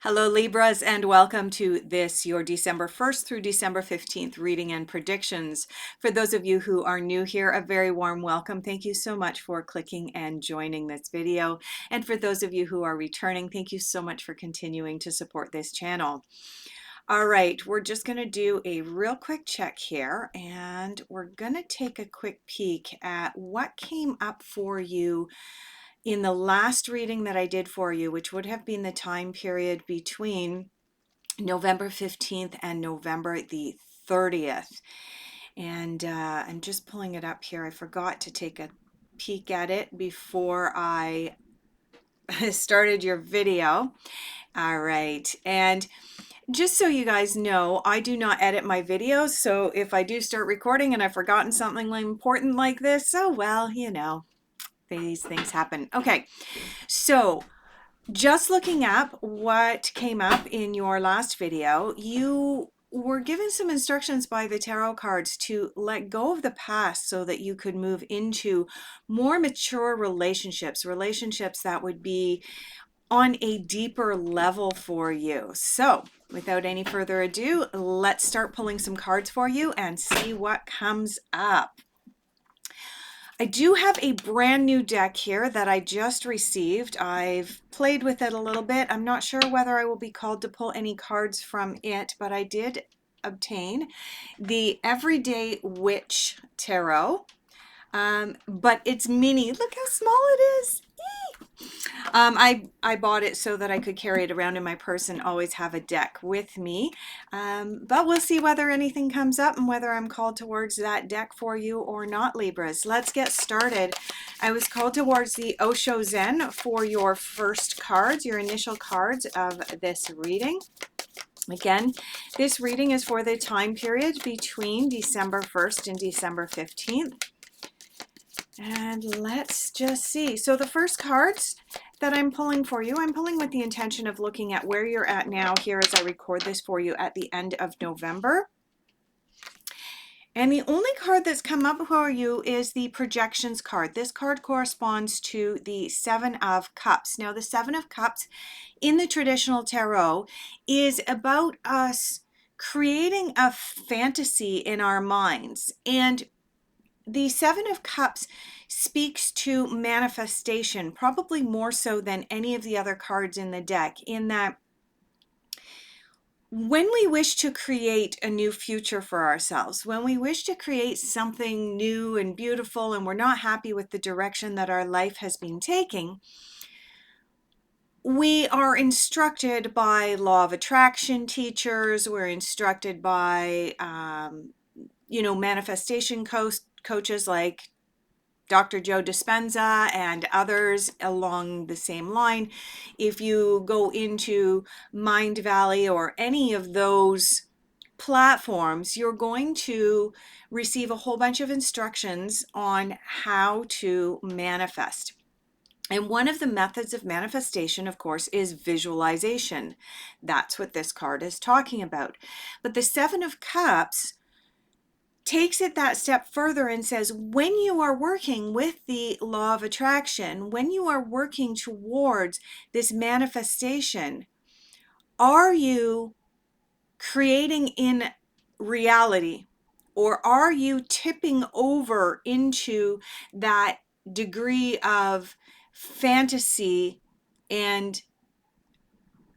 Hello Libras, and welcome to this, your December 1st through December 15th reading and predictions. For those of you who are new here, a very warm welcome. Thank you so much for clicking and joining this video. And for those of you who are returning, thank you so much for continuing to support this channel. All right, we're just going to do a real quick check here, and we're going to take a quick peek at what came up for you in the last reading that I did for you, which would have been the time period between November 15th and November the 30th. And I'm just pulling it up here. I forgot to take a peek at it before I started your video. All right. And just so you guys know, I do not edit my videos. So if I do start recording and I've forgotten something important like this, oh well, you know, these things happen. Okay. So just looking up what came up in your last video, you were given some instructions by the tarot cards to let go of the past so that you could move into more mature relationships that would be on a deeper level for you. So without any further ado, let's start pulling some cards for you and see what comes up. I do have a brand new deck here that I just received. I've played with it a little bit. I'm not sure whether I will be called to pull any cards from it, but I did obtain the Everyday Witch Tarot. But it's mini. Look how small it is. I bought it so that I could carry it around in my purse and always have a deck with me. But we'll see whether anything comes up and whether I'm called towards that deck for you or not, Libras. Let's get started. I was called towards the Osho Zen for your first cards, your initial cards of this reading. Again, this reading is for the time period between December 1st and December 15th. And let's just see. So the first cards that I'm pulling for you, I'm pulling with the intention of looking at where you're at now here as I record this for you at the end of November. And the only card that's come up for you is the projections card. This card corresponds to the Seven of Cups. Now, the Seven of Cups in the traditional tarot is about us creating a fantasy in our minds. And the Seven of Cups speaks to manifestation, probably more so than any of the other cards in the deck, in that when we wish to create a new future for ourselves, when we wish to create something new and beautiful, and we're not happy with the direction that our life has been taking, we are instructed by law of attraction teachers, we're instructed by, manifestation coaches like Dr. Joe Dispenza and others along the same line. If you go into Mind Valley or any of those platforms, you're going to receive a whole bunch of instructions on how to manifest. And one of the methods of manifestation, of course, is visualization. That's what this card is talking about. But the Seven of Cups takes it that step further and says, when you are working with the law of attraction, when you are working towards this manifestation, are you creating in reality, or are you tipping over into that degree of fantasy and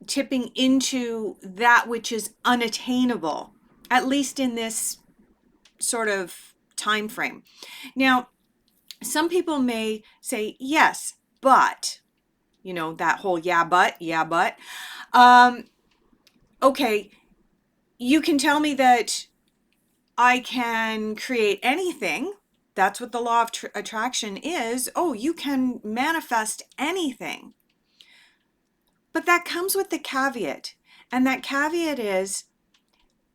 tipping into that which is unattainable, at least in this sort of time frame? Now, some people may say, yes, but, that whole yeah, but. Okay, you can tell me that I can create anything. That's what the law of attraction is. Oh, you can manifest anything. But that comes with the caveat. And that caveat is,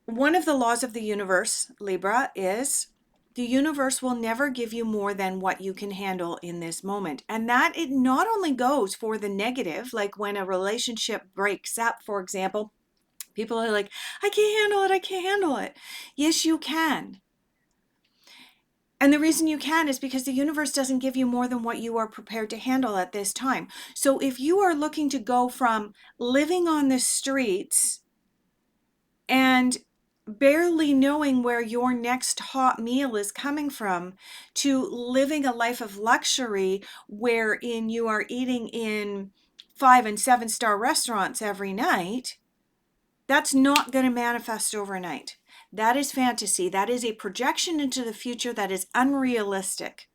one of the laws of the universe, Libra, is the universe will never give you more than what you can handle in this moment. And that it not only goes for the negative, like when a relationship breaks up, for example, people are like, I can't handle it. Yes, you can. And the reason you can is because the universe doesn't give you more than what you are prepared to handle at this time. So if you are looking to go from living on the streets and barely knowing where your next hot meal is coming from, to living a life of luxury wherein you are eating in 5 and 7-star restaurants every night, that's not going to manifest overnight. That is fantasy. That is a projection into the future that is unrealistic.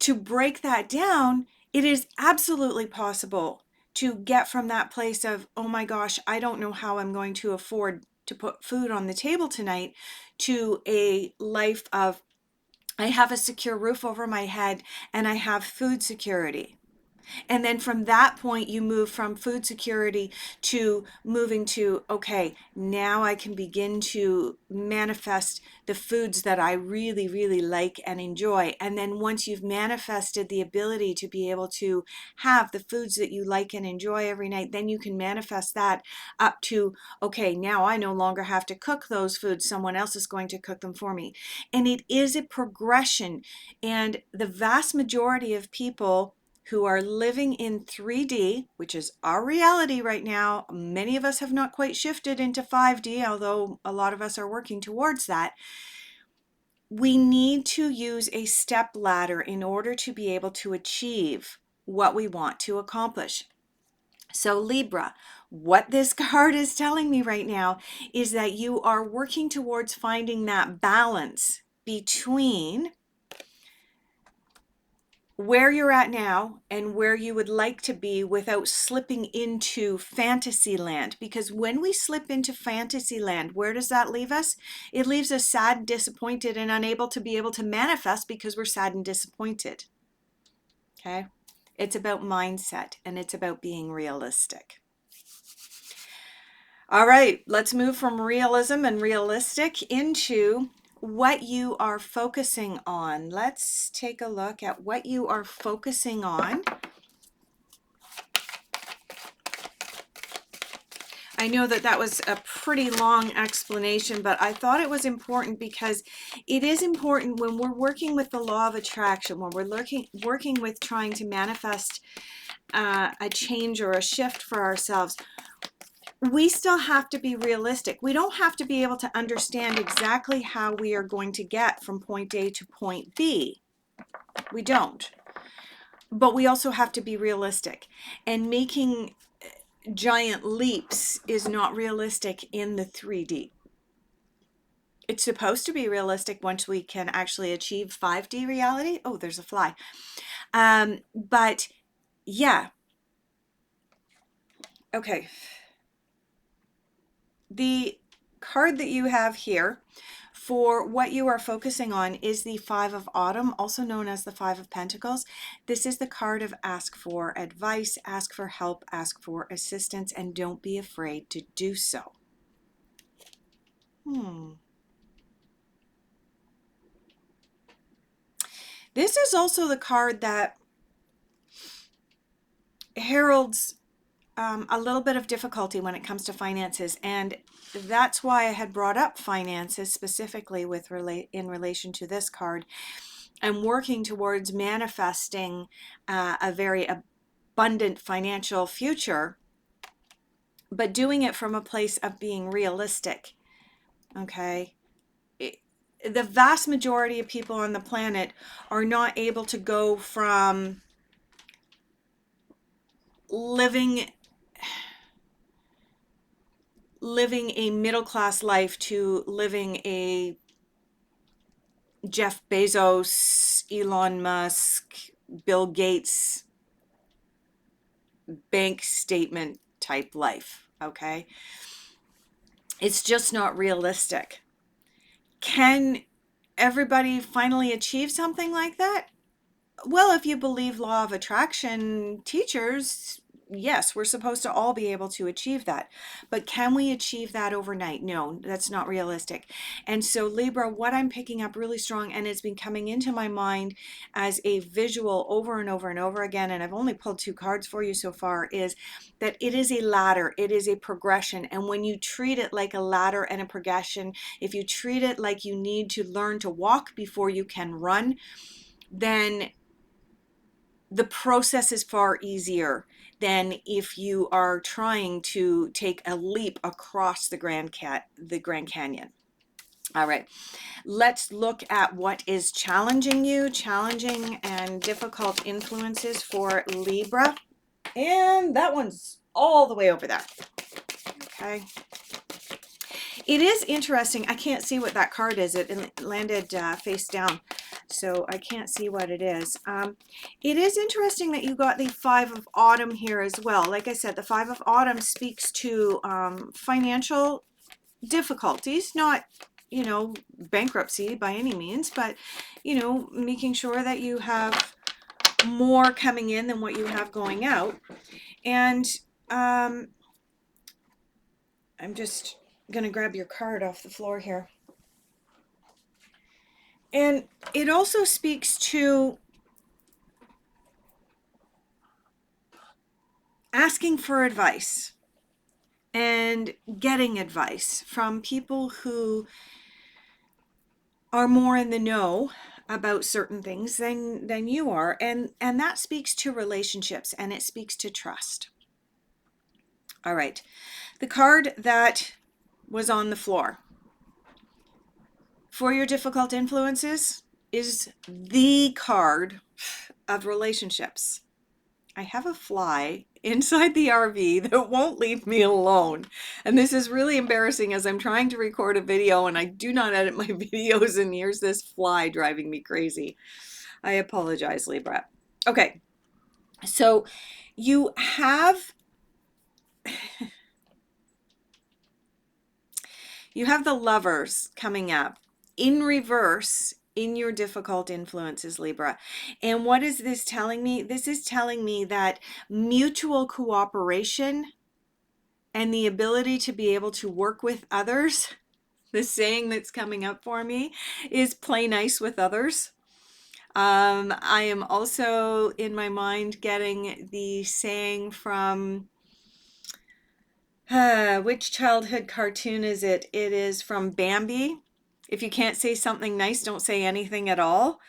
To break that down, it is absolutely possible to get from that place of, oh my gosh, I don't know how I'm going to afford to put food on the table tonight, to a life of, I have a secure roof over my head and I have food security. And then from that point, you move from food security to moving to, okay, now I can begin to manifest the foods that I really, really like and enjoy. And then once you've manifested the ability to be able to have the foods that you like and enjoy every night, then you can manifest that up to, okay, now I no longer have to cook those foods. Someone else is going to cook them for me. And it is a progression. And the vast majority of people who are living in 3D, which is our reality right now. Many of us have not quite shifted into 5D, although a lot of us are working towards that. We need to use a step ladder in order to be able to achieve what we want to accomplish. So Libra, what this card is telling me right now is that you are working towards finding that balance between where you're at now and where you would like to be without slipping into fantasy land. Because when we slip into fantasy land, where does that leave us? It leaves us sad, disappointed, and unable to be able to manifest because we're sad and disappointed. Okay? It's about mindset and it's about being realistic. All right, let's move from realism and realistic into what you are focusing on. Let's take a look at what you are focusing on. I know that that was a pretty long explanation, but I thought it was important because it is important when we're working with the law of attraction, when we're working with trying to manifest a change or a shift for ourselves. We still have to be realistic. We don't have to be able to understand exactly how we are going to get from point A to point B. We don't. But we also have to be realistic. And making giant leaps is not realistic in the 3D. It's supposed to be realistic once we can actually achieve 5D reality. Oh, there's a fly. But yeah. Okay. The card that you have here for what you are focusing on is the 5 of Autumn, also known as the 5 of Pentacles. This is the card of ask for advice, ask for help, ask for assistance, and don't be afraid to do so. This is also the card that heralds a little bit of difficulty when it comes to finances, and that's why I had brought up finances specifically in relation to this card. I'm working towards manifesting a very abundant financial future, but doing it from a place of being realistic. Okay, the vast majority of people on the planet are not able to go from living a middle-class life to living a Jeff Bezos, Elon Musk, Bill Gates bank statement type life. Okay, it's just not realistic. Can everybody finally achieve something like that? Well, if you believe law of attraction teachers, yes, we're supposed to all be able to achieve that. But can we achieve that overnight? No, that's not realistic. And so Libra, what I'm picking up really strong, and it's been coming into my mind as a visual over and over and over again, and I've only pulled 2 cards for you so far, is that it is a ladder, it is a progression. And when you treat it like a ladder and a progression, if you treat it like you need to learn to walk before you can run, then the process is far easier than if you are trying to take a leap across the Grand Canyon. All right, let's look at what is challenging you, challenging and difficult influences for Libra. And that one's all the way over there. Okay. It is interesting. I can't see what that card is. It landed face down, so I can't see what it is. It is interesting that you got the 5 of Autumn here as well. Like I said, the 5 of Autumn speaks to financial difficulties, not, you know, bankruptcy by any means, but, you know, making sure that you have more coming in than what you have going out. And I'm just going to grab your card off the floor here. And it also speaks to asking for advice and getting advice from people who are more in the know about certain things than you are. And that speaks to relationships, and it speaks to trust. All right. The card that was on the floor for your difficult influences is the card of relationships. I have a fly inside the RV that won't leave me alone. And this is really embarrassing as I'm trying to record a video and I do not edit my videos, and here's this fly driving me crazy. I apologize, Libra. Okay, so you have the Lovers coming up in reverse in your difficult influences, Libra. And what is this telling me? This is telling me that mutual cooperation and the ability to be able to work with others, the saying that's coming up for me is play nice with others. I am also in my mind getting the saying from which childhood cartoon is it? It is from Bambi. If you can't say something nice, don't say anything at all.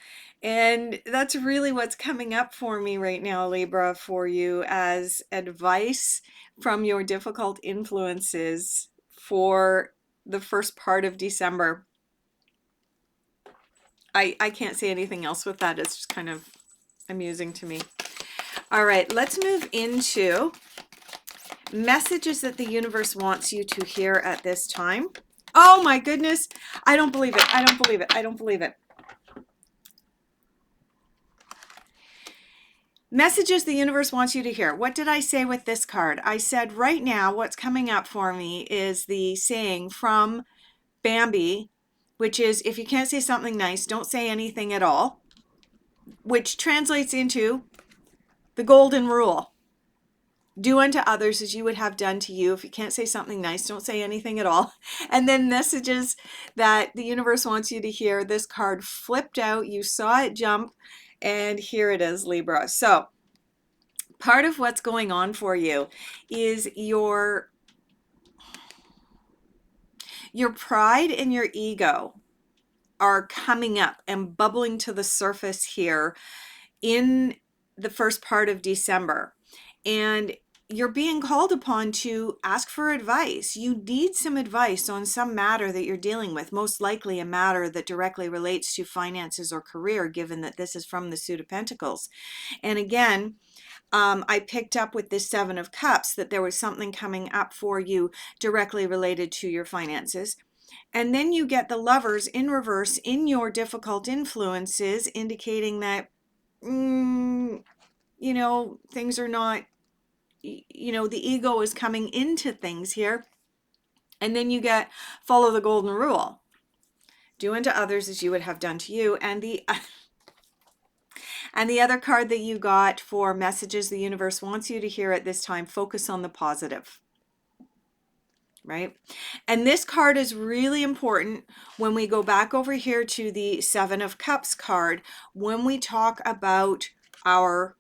And that's really what's coming up for me right now, Libra, for you as advice from your difficult influences for the first part of December. I can't say anything else with that. It's just kind of amusing to me. All right, let's move into messages that the universe wants you to hear at this time. Oh my goodness. I don't believe it. I don't believe it. I don't believe it. Messages the universe wants you to hear. What did I say with this card? I said right now what's coming up for me is the saying from Bambi, which is if you can't say something nice, don't say anything at all, which translates into the golden rule. Do unto others as you would have done to you. If you can't say something nice, don't say anything at all. And then messages that the universe wants you to hear. This card flipped out. You saw it jump. And here it is, Libra. So part of what's going on for you is your pride and your ego are coming up and bubbling to the surface here in the first part of December. And you're being called upon to ask for advice. You need some advice on some matter that you're dealing with, most likely a matter that directly relates to finances or career, given that this is from the Suit of Pentacles. And again, I picked up with this 7 of Cups that there was something coming up for you directly related to your finances. And then you get the Lovers in reverse in your difficult influences, indicating that, you know, things are not, you know, the ego is coming into things here. And then you get follow the golden rule. Do unto others as you would have done to you. And And the other card that you got for messages the universe wants you to hear at this time, focus on the positive. Right? And this card is really important when we go back over here to the Seven of Cups card, when we talk about our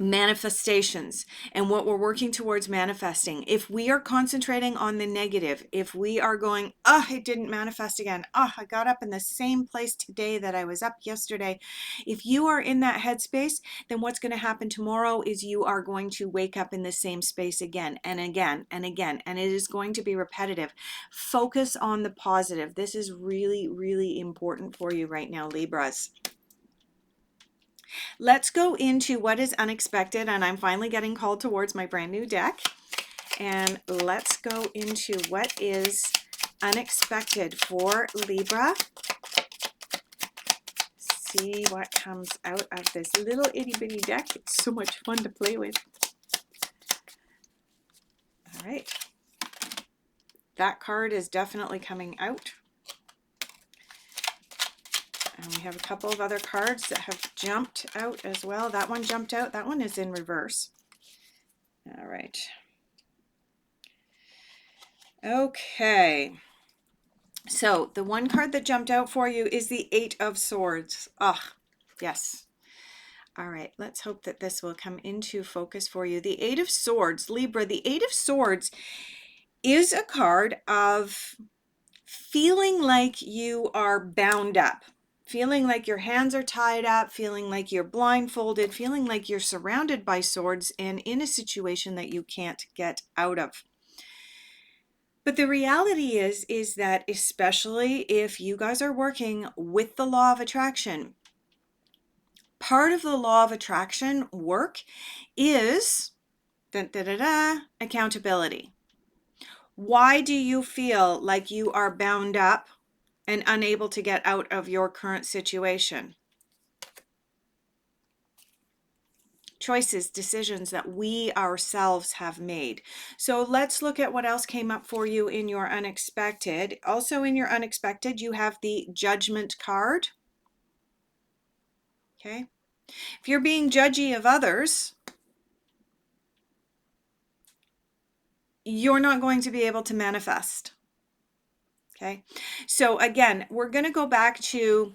manifestations and what we're working towards manifesting. If we are concentrating on the negative, if we are going, oh, it didn't manifest again. Oh, I got up in the same place today that I was up yesterday. If you are in that headspace, then what's going to happen tomorrow is you are going to wake up in the same space again and again and again, and it is going to be repetitive. Focus on the positive. This is really, really important for you right now, Libras. Let's go into what is unexpected, and I'm finally getting called towards my brand new deck. And let's go into what is unexpected for Libra. See what comes out of this little itty bitty deck. It's so much fun to play with. All right. That card is definitely coming out. And we have a couple of other cards that have jumped out as well. That one jumped out. That one is in reverse. All right. Okay. So the one card that jumped out for you is the Eight of Swords. Ah, yes. All right. Let's hope that this will come into focus for you. The Eight of Swords, Libra, the Eight of Swords is a card of feeling like you are bound up. Feeling like your hands are tied up, feeling like you're blindfolded, feeling like you're surrounded by swords and in a situation that you can't get out of. But the reality is that especially if you guys are working with the law of attraction, part of the law of attraction work is accountability. Why do you feel like you are bound up and unable to get out of your current situation? Choices, decisions that we ourselves have made. So let's look at what else came up for you in your unexpected. Also in your unexpected, you have the Judgment card. Okay. If you're being judgy of others, you're not going to be able to manifest. Okay. So again, we're going to go back to,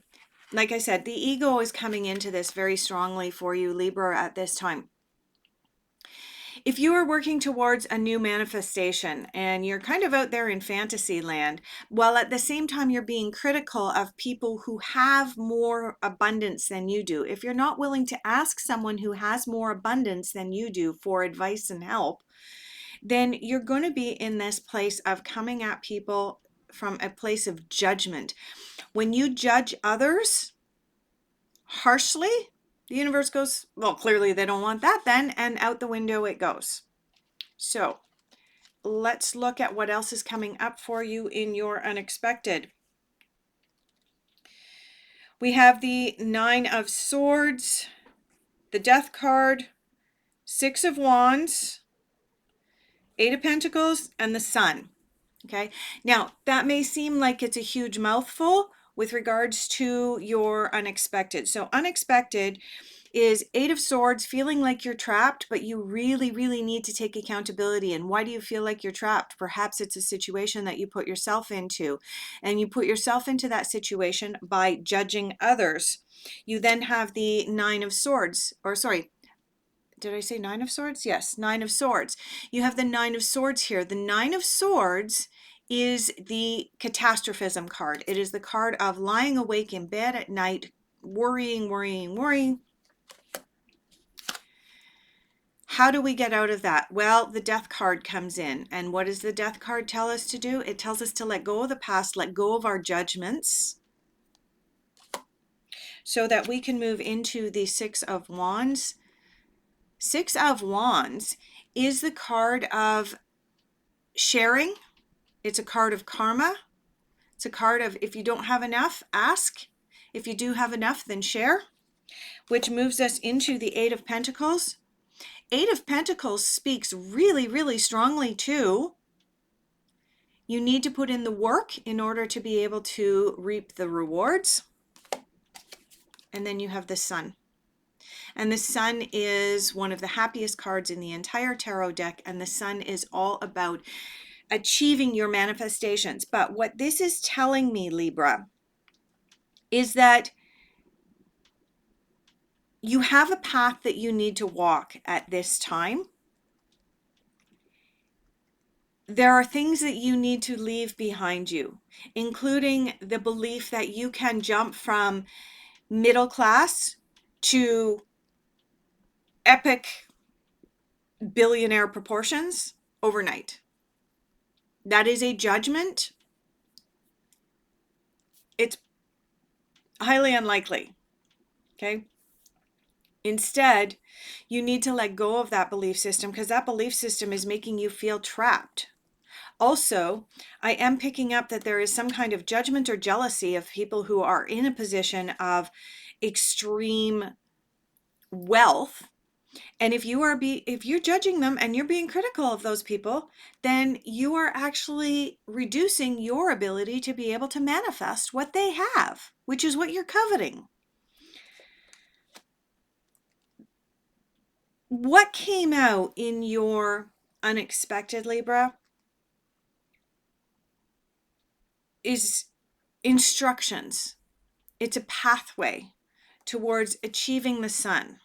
like I said, the ego is coming into this very strongly for you, Libra, at this time. If you are working towards a new manifestation and you're kind of out there in fantasy land, while at the same time you're being critical of people who have more abundance than you do, if you're not willing to ask someone who has more abundance than you do for advice and help, then you're going to be in this place of coming at people from a place of judgment. When you judge others harshly, the universe goes, well, clearly they don't want that then, and out the window it goes. So let's look at what else is coming up for you in your unexpected. We have the Nine of Swords, the Death card, Six of Wands, Eight of Pentacles, and the Sun. Okay, now that may seem like it's a huge mouthful with regards to your unexpected. So unexpected is Eight of Swords, feeling like you're trapped, but you really, really need to take accountability. And why do you feel like you're trapped? Perhaps it's a situation that you put yourself into, and you put yourself into that situation by judging others. You then have the Nine of Swords, or sorry, did I say Nine of Swords? Yes, Nine of Swords. You have the Nine of Swords here. The Nine of Swords is the catastrophism card. It is the card of lying awake in bed at night, worrying. How do we get out of that? Well, the Death card comes in. And what does the Death card tell us to do? It tells us to let go of the past, let go of our judgments, so that we can move into the Six of Wands. Six of Wands is the card of sharing. It's a card of karma. It's a card of, if you don't have enough, ask. If you do have enough, then share, which moves us into the Eight of Pentacles. Eight of Pentacles speaks really, really strongly to you need to put in the work in order to be able to reap the rewards. And then you have the Sun. And the Sun is one of the happiest cards in the entire tarot deck. And the Sun is all about achieving your manifestations. But what this is telling me, Libra, is that you have a path that you need to walk at this time. There are things that you need to leave behind you, including the belief that you can jump from middle class to epic billionaire proportions overnight. That is a judgment. It's highly unlikely. Okay. Instead, you need to let go of that belief system, because that belief system is making you feel trapped. Also, I am picking up that there is some kind of judgment or jealousy of people who are in a position of extreme wealth. And if you're judging them and you're being critical of those people, then you are actually reducing your ability to be able to manifest what they have, which is what you're coveting. What came out in your unexpected, Libra, is instructions. It's a pathway towards achieving the Sun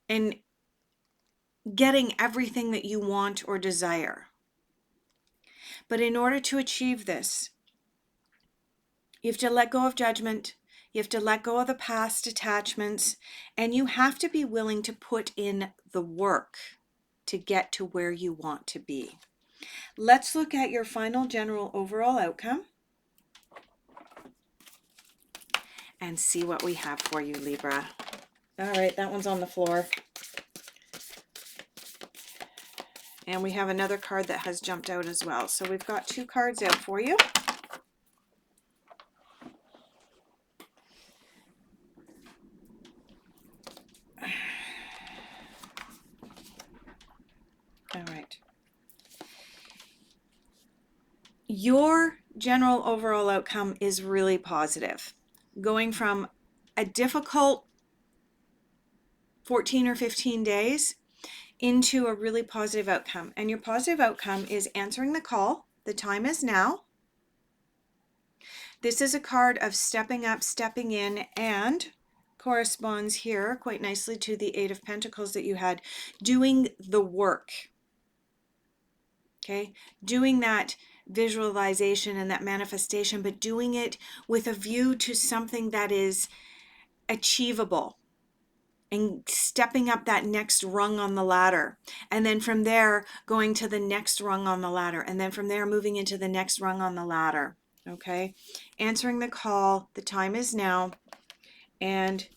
and getting everything that you want or desire. But in order to achieve this, you have to let go of judgment. You have to let go of the past attachments, and you have to be willing to put in the work to get to where you want to be. Let's look at your final general overall outcome and see what we have for you, Libra. All right, that one's on the floor. And we have another card that has jumped out as well. So we've got 2 cards out for you. All right. Your general overall outcome is really positive. Going from a difficult 14 or 15 days into a really positive outcome. And your positive outcome is answering the call. The time is now. This is a card of stepping up, stepping in, and corresponds here quite nicely to the 8 of Pentacles that you had, doing the work. Okay, doing that visualization and that manifestation, but doing it with a view to something that is achievable and stepping up that next rung on the ladder. And then from there, going to the next rung on the ladder. And then from there, moving into the next rung on the ladder. Okay, answering the call. The time is now. And